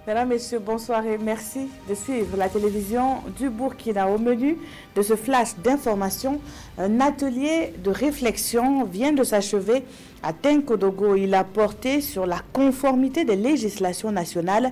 Mesdames, Messieurs, bonsoir et merci de suivre la télévision du Burkina. Au menu de ce flash d'information, un atelier de réflexion vient de s'achever à Tenkodogo. Il a porté sur la conformité des législations nationales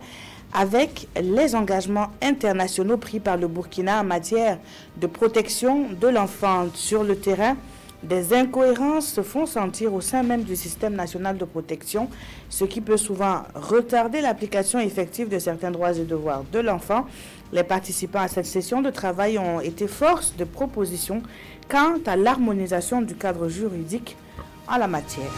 avec les engagements internationaux pris par le Burkina en matière de protection de l'enfant. Sur le terrain, des incohérences se font sentir au sein même du système national de protection, ce qui peut souvent retarder l'application effective de certains droits et devoirs de l'enfant. Les participants à cette session de travail ont été force de proposition quant à l'harmonisation du cadre juridique en la matière.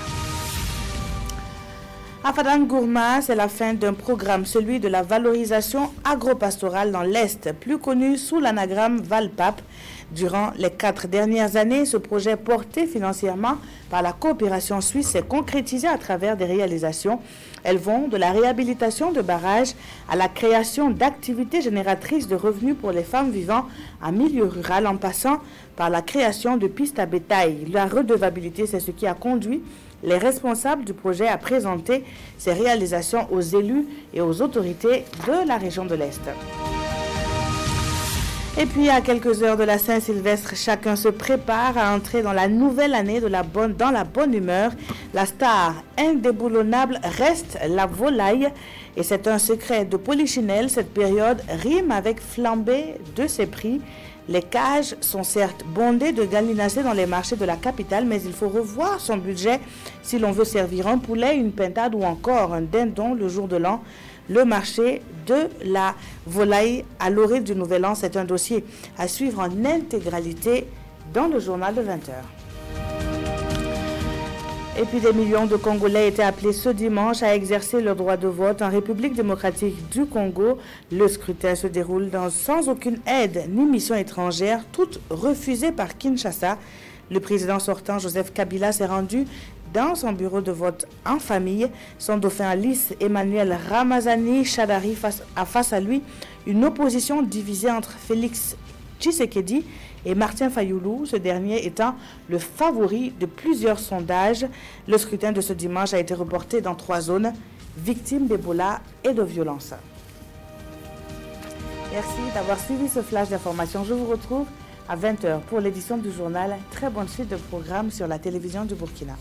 À Fadane-Gourma, c'est la fin d'un programme, celui de la valorisation agropastorale dans l'Est, plus connu sous l'anagramme Valpap. Durant les 4 dernières années, ce projet porté financièrement par la coopération suisse s'est concrétisé à travers des réalisations. Elles vont de la réhabilitation de barrages à la création d'activités génératrices de revenus pour les femmes vivant en milieu rural, en passant par la création de pistes à bétail. La redevabilité, c'est ce qui a conduit les responsables du projet à présenter ces réalisations aux élus et aux autorités de la région de l'Est. Et puis, à quelques heures de la Saint-Sylvestre, chacun se prépare à entrer dans la nouvelle année dans la bonne humeur. La star indéboulonnable reste la volaille. Et c'est un secret de Polichinelle. Cette période rime avec flambée de ses prix. Les cages sont certes bondées de gallinacés dans les marchés de la capitale, mais il faut revoir son budget si l'on veut servir un poulet, une pintade ou encore un dindon le jour de l'an. Le marché de la volaille à l'orée du Nouvel An, c'est un dossier à suivre en intégralité dans le journal de 20h. Et puis des millions de Congolais étaient appelés ce dimanche à exercer leur droit de vote en République démocratique du Congo. Le scrutin se déroule sans aucune aide ni mission étrangère, toutes refusées par Kinshasa. Le président sortant, Joseph Kabila, s'est rendu dans son bureau de vote en famille. Son dauphin à lice, Emmanuel Ramazani Chadari, a face à lui une opposition divisée entre Félix Tshisekedi et Martin Fayoulou, ce dernier étant le favori de plusieurs sondages. Le scrutin de ce dimanche a été reporté dans 3 zones, victimes d'Ebola et de violences. Merci d'avoir suivi ce flash d'information. Je vous retrouve à 20h pour l'édition du journal. Très bonne suite de programmes sur la télévision du Burkina.